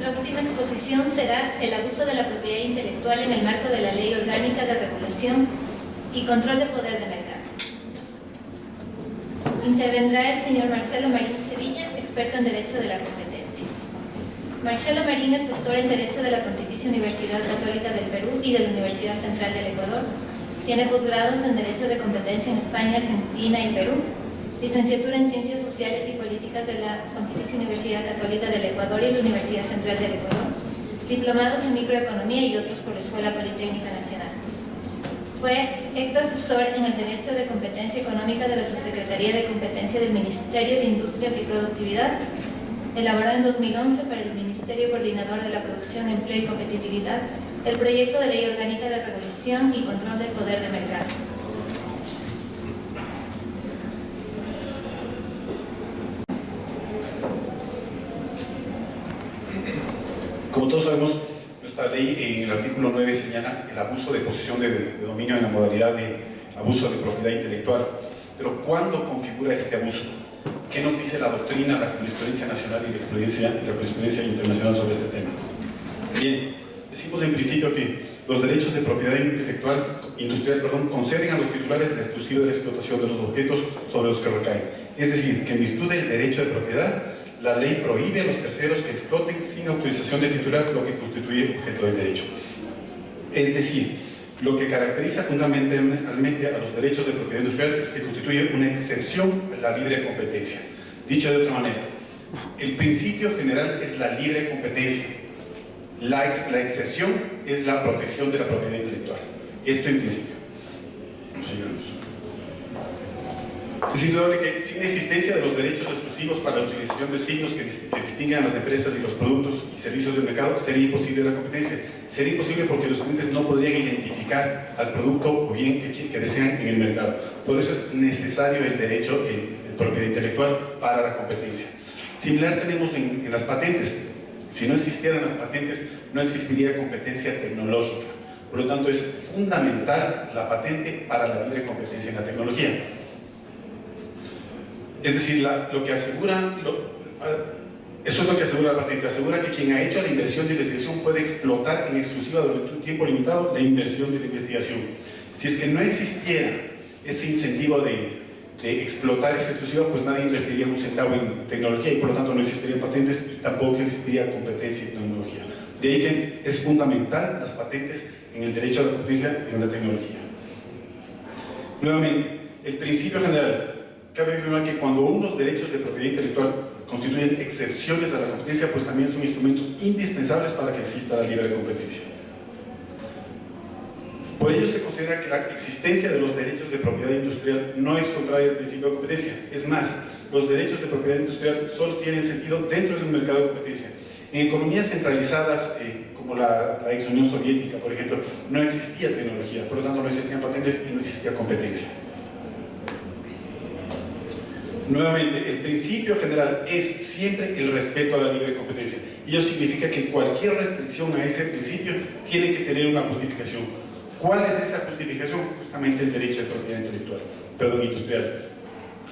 Nuestra última exposición será el abuso de la propiedad intelectual en el marco de la Ley Orgánica de Regulación y Control de Poder de Mercado. Intervendrá el señor Marcelo Marín Sevilla, experto en Derecho de la Competencia. Marcelo Marín es doctor en Derecho de la Pontificia Universidad Católica del Perú y de la Universidad Central del Ecuador. Tiene posgrados en Derecho de Competencia en España, Argentina y Perú. Licenciatura en Ciencias Sociales y Políticas de la Pontificia Universidad Católica del Ecuador y la Universidad Central del Ecuador. Diplomados en Microeconomía y otros por la Escuela Politécnica Nacional. Fue ex asesor en el Derecho de Competencia Económica de la Subsecretaría de Competencia del Ministerio de Industrias y Productividad. Elaboró en 2011 para el Ministerio Coordinador de la Producción, Empleo y Competitividad el proyecto de Ley Orgánica de Regulación y Control del Poder de Mercado. Como todos sabemos, nuestra ley en el artículo 9 señala el abuso de posición de dominio en la modalidad de abuso de propiedad intelectual. Pero ¿cuándo configura este abuso? ¿Qué nos dice la doctrina, la jurisprudencia nacional y la jurisprudencia internacional sobre este tema? Bien, decimos en principio que los derechos de propiedad industrial conceden a los titulares la exclusiva de la explotación de los objetos sobre los que recaen. Es decir, que en virtud del derecho de propiedad, la ley prohíbe a los terceros que exploten sin autorización del titular lo que constituye objeto del derecho. Es decir, lo que caracteriza fundamentalmente a los derechos de propiedad industrial es que constituye una excepción a la libre competencia. Dicho de otra manera, el principio general es la libre competencia. La excepción es la protección de la propiedad intelectual. Esto en principio. Sigamos. Es indudable que sin la existencia de los derechos exclusivos para la utilización de signos que distinguen a las empresas y los productos y servicios del mercado, sería imposible la competencia. Sería imposible porque los clientes no podrían identificar al producto o bien que desean en el mercado. Por eso es necesario el derecho de propiedad intelectual para la competencia. Similar tenemos en las patentes. Si no existieran las patentes, no existiría competencia tecnológica. Por lo tanto, es fundamental la patente para la libre competencia en la tecnología. Es decir, eso es lo que asegura la patente. Asegura que quien ha hecho la inversión de investigación puede explotar en exclusiva durante un tiempo limitado la inversión de la investigación. Si es que no existiera ese incentivo de explotar esa exclusiva, pues nadie invertiría un centavo en tecnología y por lo tanto no existirían patentes y tampoco existiría competencia en tecnología. De ahí que es fundamental las patentes en el derecho a la competencia y en la tecnología. Nuevamente, el principio general. Cabe afirmar que cuando unos derechos de propiedad intelectual constituyen excepciones a la competencia, pues también son instrumentos indispensables para que exista la libre competencia. Por ello se considera que la existencia de los derechos de propiedad industrial no es contraria al principio de competencia. Es más, los derechos de propiedad industrial solo tienen sentido dentro de un mercado de competencia. En economías centralizadas, como la ex Unión Soviética, por ejemplo, no existía tecnología, por lo tanto no existían patentes y no existía competencia. Nuevamente, el principio general es siempre el respeto a la libre competencia. Y eso significa que cualquier restricción a ese principio tiene que tener una justificación. ¿Cuál es esa justificación? Justamente el derecho de propiedad industrial.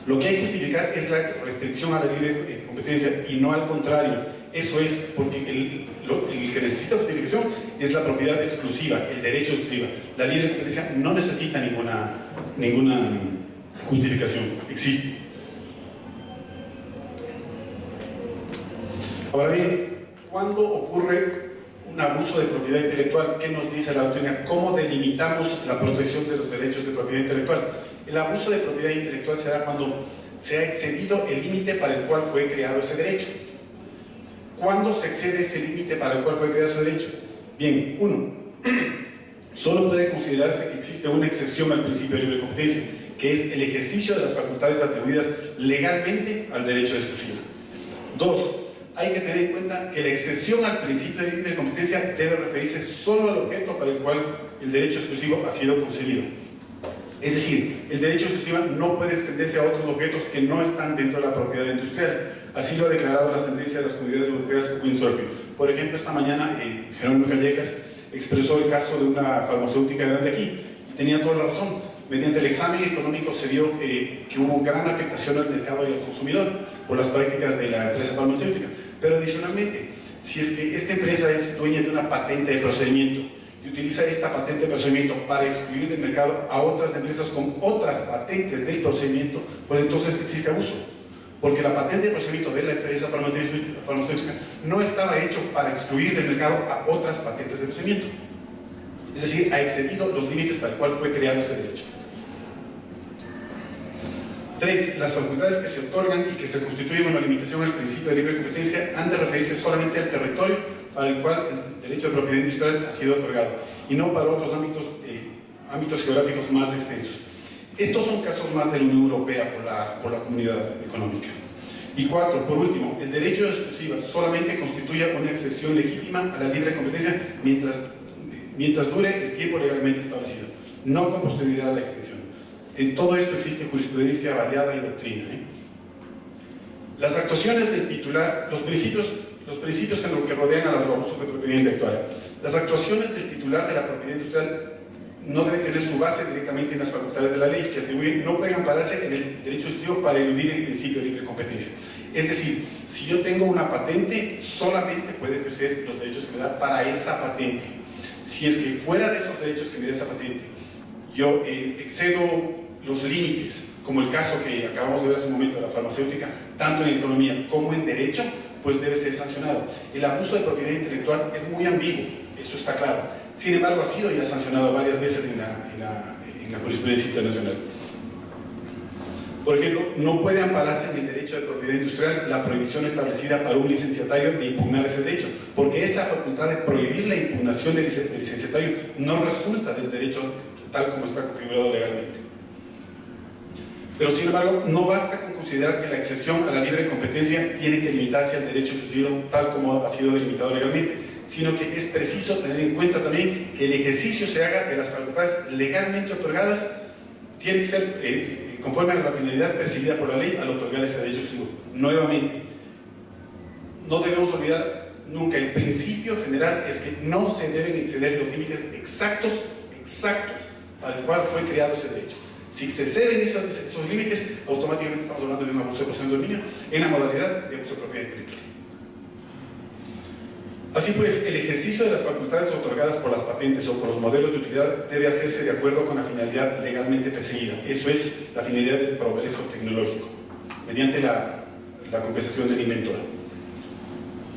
Lo que hay que justificar es la restricción a la libre competencia y no al contrario. Eso es porque el que necesita justificación es la propiedad exclusiva, el derecho exclusivo. La libre competencia no necesita ninguna justificación. Existe. Ahora bien, ¿cuándo ocurre un abuso de propiedad intelectual? ¿Qué nos dice la doctrina? ¿Cómo delimitamos la protección de los derechos de propiedad intelectual? El abuso de propiedad intelectual se da cuando se ha excedido el límite para el cual fue creado ese derecho. ¿Cuándo se excede ese límite para el cual fue creado ese derecho? Bien, solo puede considerarse que existe una excepción al principio de libre competencia, que es el ejercicio de las facultades atribuidas legalmente al derecho de exclusión. 2. Hay que tener en cuenta que la excepción al principio de libre competencia debe referirse solo al objeto para el cual el derecho exclusivo ha sido concedido. Es decir, el derecho exclusivo no puede extenderse a otros objetos que no están dentro de la propiedad industrial. Así lo ha declarado la sentencia de las comunidades europeas Windsurfing. Por ejemplo, esta mañana Jerónimo Callejas expresó el caso de una farmacéutica grande aquí. Y tenía toda la razón. Mediante el examen económico se vio que hubo gran afectación al mercado y al consumidor por las prácticas de la empresa farmacéutica. Pero adicionalmente, si es que esta empresa es dueña de una patente de procedimiento y utiliza esta patente de procedimiento para excluir del mercado a otras empresas con otras patentes del procedimiento, pues entonces existe abuso. Porque la patente de procedimiento de la empresa farmacéutica no estaba hecho para excluir del mercado a otras patentes de procedimiento. Es decir, ha excedido los límites para el cual fue creado ese derecho. 3. Las facultades que se otorgan y que se constituyen una limitación al principio de libre competencia han de referirse solamente al territorio para el cual el derecho de propiedad industrial ha sido otorgado y no para otros ámbitos geográficos más extensos. Estos son casos más de la Unión Europea por la comunidad económica. Y 4. Por último, el derecho de exclusiva solamente constituye una excepción legítima a la libre competencia mientras dure el tiempo legalmente establecido, no con posterioridad a la extensión. En todo esto existe jurisprudencia variada y doctrina. Las actuaciones del titular, los principios que rodean a los abusos de propiedad intelectual. Las actuaciones del titular de la propiedad industrial no deben tener su base directamente en las facultades de la ley que atribuyen, no pueden ampararse en el derecho exclusivo para eludir el principio de libre competencia. Es decir, si yo tengo una patente, solamente puede ejercer los derechos que me da para esa patente. Si es que fuera de esos derechos que me da esa patente, yo excedo los límites, como el caso que acabamos de ver hace un momento de la farmacéutica, tanto en economía como en derecho, pues debe ser sancionado. El abuso de propiedad intelectual es muy ambiguo, eso está claro. Sin embargo, ha sido ya sancionado varias veces en la jurisprudencia internacional. Por ejemplo, no puede ampararse en el derecho de propiedad industrial la prohibición establecida para un licenciatario de impugnar ese derecho, porque esa facultad de prohibir la impugnación del licenciatario no resulta del derecho tal como está configurado legalmente. Pero sin embargo, no basta con considerar que la excepción a la libre competencia tiene que limitarse al derecho exclusivo tal como ha sido delimitado legalmente, sino que es preciso tener en cuenta también que el ejercicio se haga de las facultades legalmente otorgadas, tiene que ser conforme a la finalidad percibida por la ley al otorgar ese derecho exclusivo. Nuevamente, no debemos olvidar nunca, el principio general es que no se deben exceder los límites exactos para el cual fue creado ese derecho. Si se exceden esos límites, automáticamente estamos hablando de un abuso de posición de dominio en la modalidad de abuso de propiedad intelectual. Así pues, el ejercicio de las facultades otorgadas por las patentes o por los modelos de utilidad debe hacerse de acuerdo con la finalidad legalmente perseguida. Eso es la finalidad del progreso tecnológico, mediante la compensación del inventor.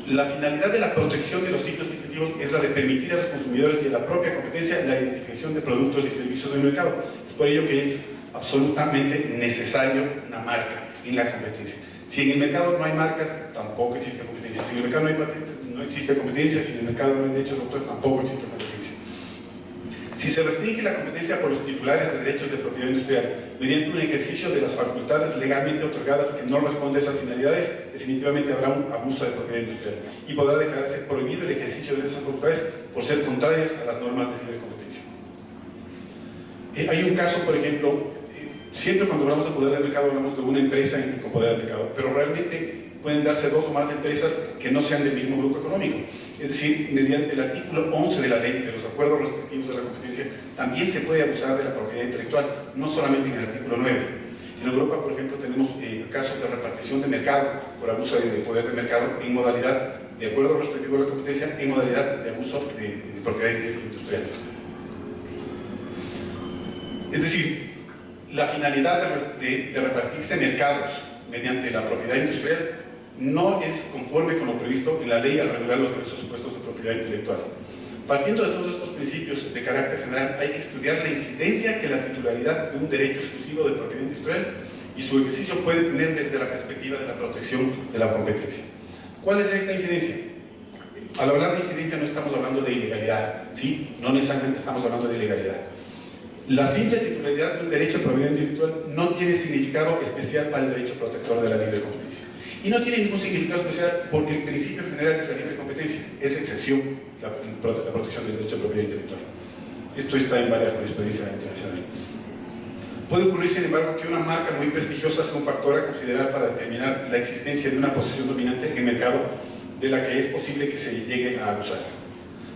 La finalidad de la protección de los signos distintivos es la de permitir a los consumidores y a la propia competencia la identificación de productos y servicios del mercado. Es por ello que es absolutamente necesario una marca en la competencia. Si en el mercado no hay marcas, tampoco existe competencia. Si en el mercado no hay patentes, no existe competencia. Si en el mercado no hay derechos de autor, tampoco existe competencia. Si se restringe la competencia por los titulares de derechos de propiedad industrial mediante un ejercicio de las facultades legalmente otorgadas que no responde a esas finalidades, definitivamente habrá un abuso de propiedad industrial y podrá declararse prohibido el ejercicio de esas facultades por ser contrarias a las normas de libre competencia. Hay un caso, por ejemplo, siempre cuando hablamos de poder del mercado hablamos de una empresa con poder del mercado, pero realmente pueden darse dos o más empresas que no sean del mismo grupo económico. Es decir, mediante el artículo 11 de la ley de los acuerdos restrictivos de la competencia, también se puede abusar de la propiedad intelectual, no solamente en el artículo 9. En Europa, por ejemplo, tenemos casos de repartición de mercado por abuso de poder de mercado en modalidad de acuerdo restrictivo de la competencia, en modalidad de abuso de propiedad industrial. Es decir, la finalidad de repartirse mercados mediante la propiedad industrial no es conforme con lo previsto en la ley al regular los diversos supuestos de propiedad intelectual. Partiendo de todos estos principios de carácter general, hay que estudiar la incidencia que la titularidad de un derecho exclusivo de propiedad industrial y su ejercicio puede tener desde la perspectiva de la protección de la competencia. ¿Cuál es esta incidencia? Al hablar de incidencia no estamos hablando de ilegalidad, ¿sí? No necesariamente estamos hablando de ilegalidad. La simple titularidad de un derecho de propiedad intelectual no tiene significado especial para el derecho protector de la libre competencia. Y no tiene ningún significado especial porque el principio general es la libre competencia, es la excepción, la protección del derecho de propiedad intelectual. Esto está en varias jurisprudencias internacionales. Puede ocurrir, sin embargo, que una marca muy prestigiosa sea un factor a considerar para determinar la existencia de una posición dominante en el mercado de la que es posible que se llegue a abusar.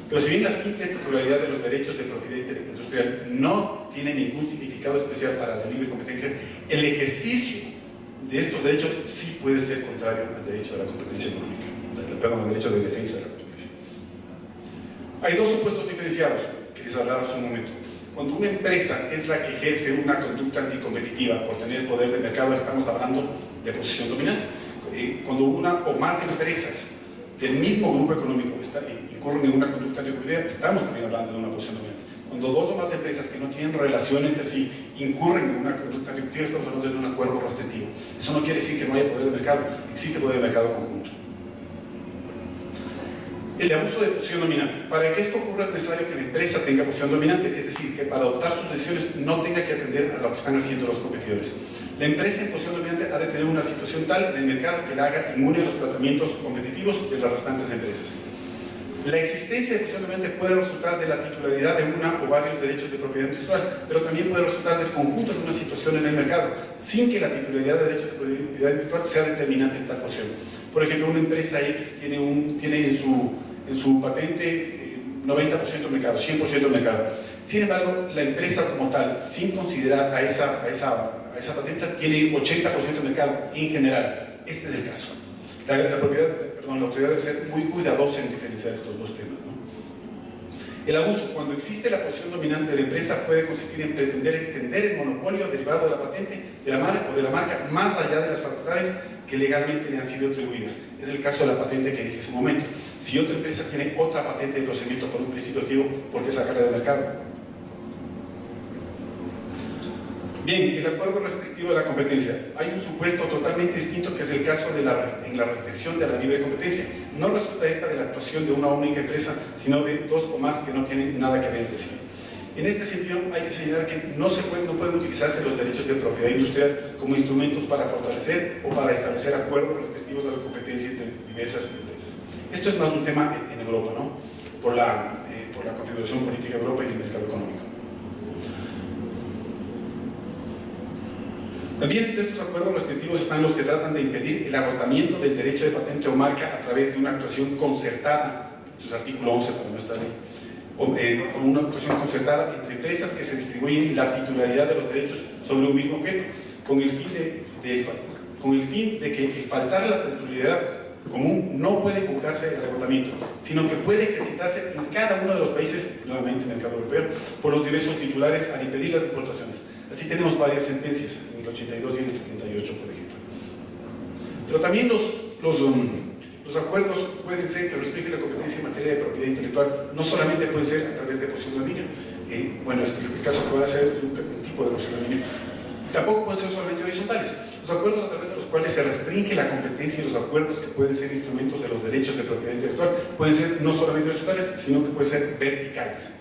Pero si bien la simple titularidad de los derechos de propiedad industrial no tiene ningún significado especial para la libre competencia, el ejercicio de estos derechos sí puede ser contrario al derecho de la competencia económica. perdón, el derecho de defensa de la competencia. Hay dos supuestos diferenciados que les hablaba hace un momento. Cuando una empresa es la que ejerce una conducta anticompetitiva por tener poder de mercado, estamos hablando de posición dominante. Cuando una o más empresas del mismo grupo económico incurren en una conducta anticompetitiva, estamos también hablando de una posición dominante. Cuando dos o más empresas que no tienen relación entre sí incurren en una conducta anticompetitiva, estamos hablando de un acuerdo restrictivo. Eso no quiere decir que no haya poder de mercado, existe poder de mercado conjunto. El abuso de posición dominante. Para que esto ocurra es necesario que la empresa tenga posición dominante, es decir, que para adoptar sus decisiones no tenga que atender a lo que están haciendo los competidores. La empresa en posición dominante ha de tener una situación tal en el mercado que la haga inmune a los planteamientos competitivos de las restantes empresas. La existencia de posición dominante puede resultar de la titularidad de una o varios derechos de propiedad intelectual, pero también puede resultar del conjunto de una situación en el mercado, sin que la titularidad de derechos de propiedad intelectual sea determinante en tal posición. Por ejemplo, una empresa X tiene en su patente 90% mercado, 100% mercado. Sin embargo, la empresa como tal, sin considerar a esa patente, tiene 80% mercado en general. Este es el caso. La autoridad debe ser muy cuidadosa en diferenciar estos dos temas, ¿no? El abuso, cuando existe la posición dominante de la empresa, puede consistir en pretender extender el monopolio derivado de la patente de la marca más allá de las facultades que legalmente le han sido atribuidas. Es el caso de la patente que dije hace un momento. Si otra empresa tiene otra patente de procedimiento por un principio activo, ¿por qué sacarla del mercado? Bien, el acuerdo restrictivo de la competencia. Hay un supuesto totalmente distinto que es el caso de la restricción de la libre competencia. No resulta esta de la actuación de una única empresa, sino de dos o más que no tienen nada que ver entre sí. En este sentido, hay que señalar que no pueden utilizarse los derechos de propiedad industrial como instrumentos para fortalecer o para establecer acuerdos restrictivos de la competencia entre diversas empresas. Esto es más un tema en Europa, ¿no? Por la configuración política de Europa y el mercado económico. También entre estos acuerdos restrictivos están los que tratan de impedir el agotamiento del derecho de patente o marca a través de una actuación concertada, esto es artículo 11 para nuestra ley, o una actuación concertada entre empresas que se distribuyen la titularidad de los derechos sobre un mismo objeto, con el fin de que faltar la titularidad común no puede invocarse el agotamiento, sino que puede ejercitarse en cada uno de los países, nuevamente en el mercado europeo, por los diversos titulares al impedir las importaciones. Así tenemos varias sentencias, en el 82 y en el 78, por ejemplo. Pero también los acuerdos pueden ser que restringen la competencia en materia de propiedad intelectual, no solamente pueden ser a través de posición de dominio, bueno, es el caso que va a ser un tipo de posición de dominio, tampoco pueden ser solamente horizontales. Los acuerdos a través de los cuales se restringe la competencia y los acuerdos que pueden ser instrumentos de los derechos de propiedad intelectual pueden ser no solamente horizontales, sino que pueden ser verticales.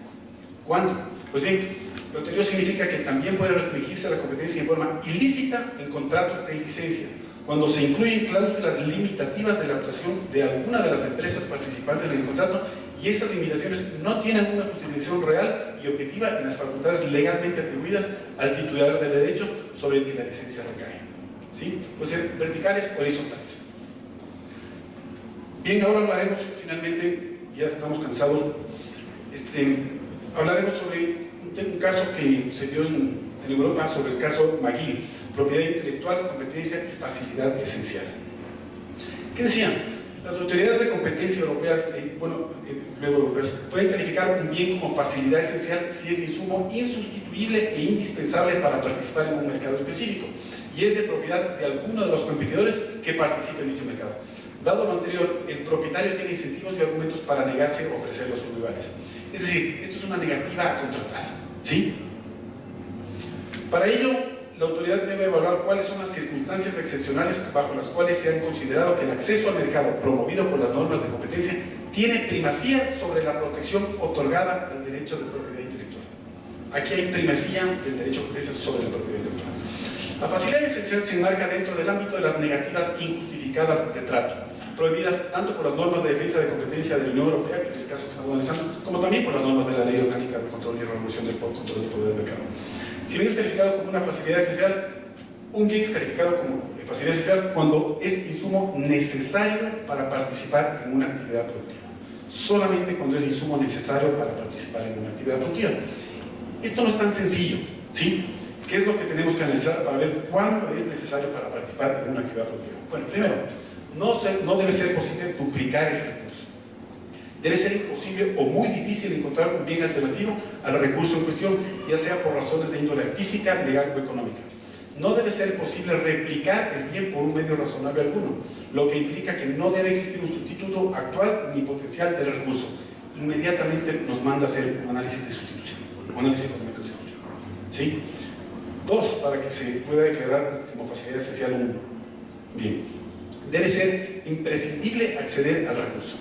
¿Cuándo? Pues bien, lo anterior significa que también puede restringirse la competencia en forma ilícita en contratos de licencia, cuando se incluyen cláusulas limitativas de la actuación de alguna de las empresas participantes en el contrato y estas limitaciones no tienen una justificación real y objetiva en las facultades legalmente atribuidas al titular del derecho sobre el que la licencia recae. ¿Sí? Pueden ser verticales o horizontales. Bien, ahora hablaremos finalmente, ya estamos cansados, hablaremos sobre un caso que se dio en Europa, sobre el caso McGill, propiedad intelectual, competencia y facilidad esencial. ¿Qué decían? Las autoridades de competencia europeas, luego europeas, pueden calificar un bien como facilidad esencial si es insumo insustituible e indispensable para participar en un mercado específico y es de propiedad de alguno de los competidores que participen en dicho mercado. Dado lo anterior, el propietario tiene incentivos y argumentos para negarse a ofrecerlo a sus rivales. Es decir, esto es una negativa a contratar, ¿sí? Para ello, la autoridad debe evaluar cuáles son las circunstancias excepcionales bajo las cuales se han considerado que el acceso al mercado promovido por las normas de competencia tiene primacía sobre la protección otorgada al derecho de propiedad intelectual. Aquí hay primacía del derecho de competencia sobre la propiedad intelectual. La facilidad esencial se enmarca dentro del ámbito de las negativas injustificadas de trato, prohibidas tanto por las normas de defensa de competencia de la Unión Europea, que es el caso que estamos analizando, como también por las normas de la Ley Orgánica de Control y Regulación del Control del Poder del Mercado. Si bien es calificado como una facilidad esencial, un bien es calificado como facilidad esencial cuando es insumo necesario para participar en una actividad productiva. Solamente cuando es insumo necesario para participar en una actividad productiva. Esto no es tan sencillo, ¿sí? ¿Qué es lo que tenemos que analizar para ver cuándo es necesario para participar en una actividad productiva? Bueno, primero, No debe ser posible duplicar el recurso. Debe ser imposible o muy difícil encontrar un bien alternativo al recurso en cuestión, ya sea por razones de índole física, legal o económica. No debe ser posible replicar el bien por un medio razonable alguno, lo que implica que no debe existir un sustituto actual ni potencial del recurso. Inmediatamente nos manda a hacer un análisis de sustitución, un análisis económico de sustitución. ¿Sí? 2, para que se pueda declarar como facilidad esencial un bien. Debe ser imprescindible acceder al recurso.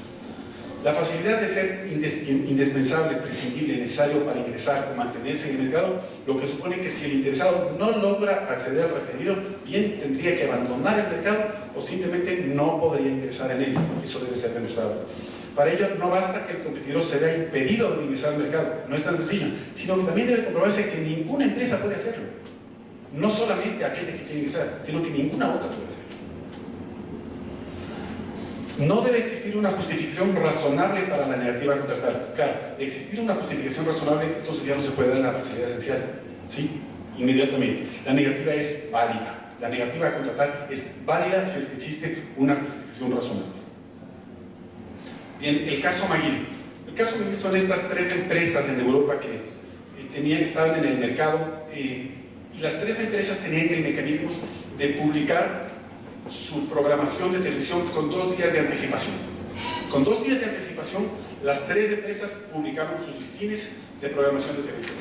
La facilidad de ser indispensable, prescindible, necesario para ingresar o mantenerse en el mercado, lo que supone que si el interesado no logra acceder al referido bien, tendría que abandonar el mercado o simplemente no podría ingresar en él. Eso debe ser demostrado. Para ello no basta que el competidor se vea impedido de ingresar al mercado, no es tan sencillo, sino que también debe comprobarse que ninguna empresa puede hacerlo. No solamente aquella que quiere ingresar, sino que ninguna otra puede hacerlo. No debe existir una justificación razonable para la negativa a contratar. Claro, de existir una justificación razonable, entonces ya no se puede dar la facilidad esencial. ¿Sí? Inmediatamente. La negativa es válida. La negativa a contratar es válida si existe una justificación razonable. Bien, el caso McGill. El caso McGill son estas 3 empresas en Europa que estaban en el mercado y las 3 empresas tenían el mecanismo de publicar su programación de televisión con 2 días de anticipación. Con 2 días de anticipación, las 3 empresas publicaban sus listines de programación de televisión.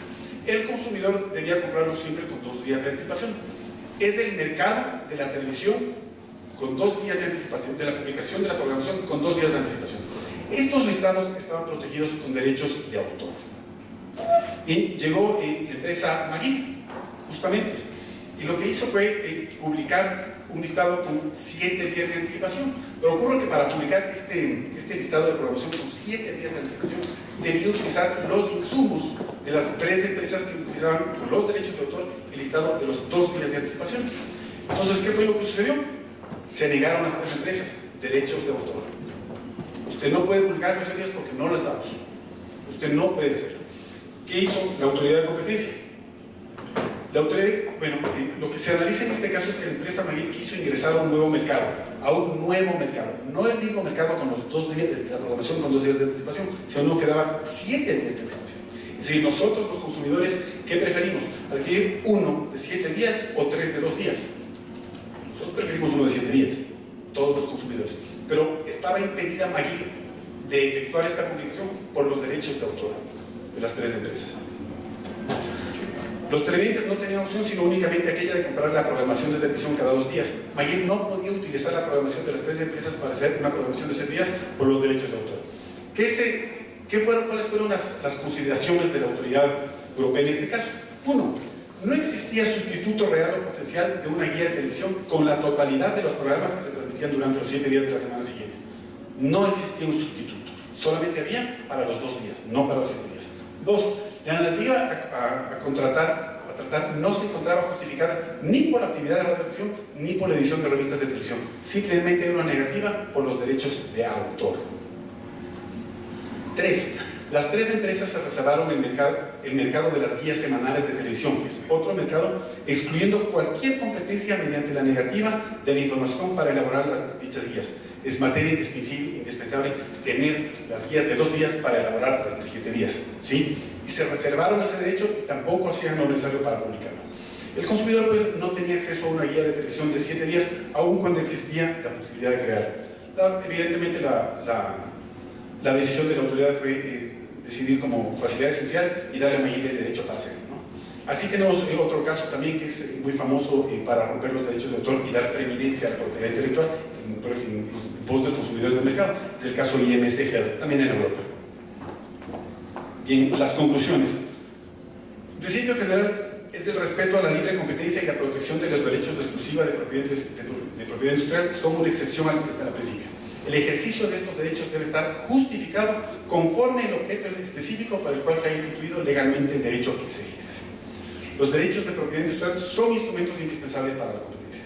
El consumidor debía comprarlo siempre con 2 días de anticipación. Es del mercado de la televisión con 2 días de anticipación, de la publicación de la programación con 2 días de anticipación. Estos listados estaban protegidos con derechos de autor. Y llegó la empresa McGill, justamente, y lo que hizo fue publicar un listado con 7 días de anticipación. Pero ocurre que para publicar este listado de programación con 7 días de anticipación debía utilizar los insumos de las 3 empresas que utilizaban con los derechos de autor el listado de los 2 días de anticipación. Entonces, ¿qué fue lo que sucedió? Se negaron las 3 empresas derechos de autor. Usted no puede publicar los días porque no los damos. Usted no puede hacerlo. ¿Qué hizo la autoridad de competencia? La autoridad, lo que se analiza en este caso es que la empresa McGill quiso ingresar a un nuevo mercado, no el mismo mercado con los 2 días de la programación con 2 días de anticipación, sino que daba 7 días de anticipación. Es decir, nosotros los consumidores, ¿qué preferimos? ¿Adquirir uno de 7 días o 3 de 2 días? Nosotros preferimos uno de 7 días, todos los consumidores. Pero estaba impedida McGill de efectuar esta publicación por los derechos de autor de las 3 empresas. Los televidentes no tenían opción sino únicamente aquella de comprar la programación de televisión cada 2 días. McGill no podía utilizar la programación de las 3 empresas para hacer una programación de 7 días por los derechos de autor. ¿Cuáles fueron las consideraciones de la autoridad europea en este caso? 1. No existía sustituto real o potencial de una guía de televisión con la totalidad de los programas que se transmitían durante los 7 días de la semana siguiente. No existía un sustituto. Solamente había para los 2 días, no para los 7 días. 2. La negativa a tratar no se encontraba justificada ni por la actividad de radiodifusión ni por la edición de revistas de televisión. Simplemente era una negativa por los derechos de autor. 3. Las 3 empresas se reservaron el mercado de las guías semanales de televisión, que es otro mercado, excluyendo cualquier competencia mediante la negativa de la información para elaborar dichas guías. Es materia indispensable tener las guías de 2 días para elaborar las de 7 días, ¿sí? Y se reservaron ese derecho y tampoco hacían lo necesario para publicarlo. El consumidor pues no tenía acceso a una guía de televisión de 7 días, aun cuando existía la posibilidad de crearla. Evidentemente la decisión de la autoridad fue decidir como facilidad esencial y darle a McGill el derecho para hacerlo, ¿no? Así tenemos otro caso también que es muy famoso para romper los derechos de autor y dar preeminencia a la propiedad intelectual en pos del consumidor del mercado. Es el caso IMS Health, también en Europa. Bien, las conclusiones. El principio general es del respeto a la libre competencia y la protección de los derechos de exclusiva de propiedad industrial son una excepción al principio. El ejercicio de estos derechos debe estar justificado conforme el objeto específico para el cual se ha instituido legalmente el derecho que se ejerce. Los derechos de propiedad industrial son instrumentos indispensables para la competencia.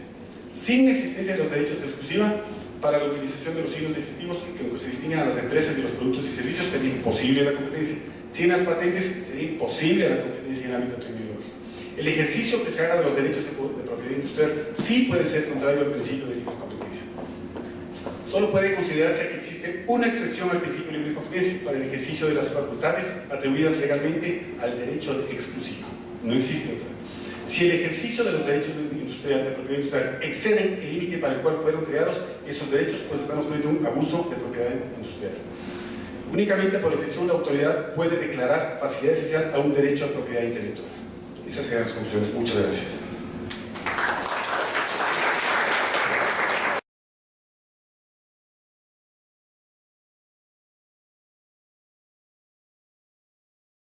Sin la existencia de los derechos de exclusiva para la utilización de los signos distintivos que se distinguen a las empresas y los productos y servicios, sería imposible la competencia. Sin las patentes, sería imposible la competencia en el ámbito tecnológico. El ejercicio que se haga de los derechos de propiedad industrial sí puede ser contrario al principio de libre competencia. Solo puede considerarse que existe una excepción al principio de libre competencia para el ejercicio de las facultades atribuidas legalmente al derecho exclusivo. No existe otra. Si el ejercicio de los derechos industriales, de propiedad industrial, exceden el límite para el cual fueron creados esos derechos, pues estamos cometiendo un abuso de propiedad industrial. Únicamente por excepción la autoridad puede declarar facilidad esencial a un derecho a propiedad intelectual. Esas serían las conclusiones. Muchas gracias.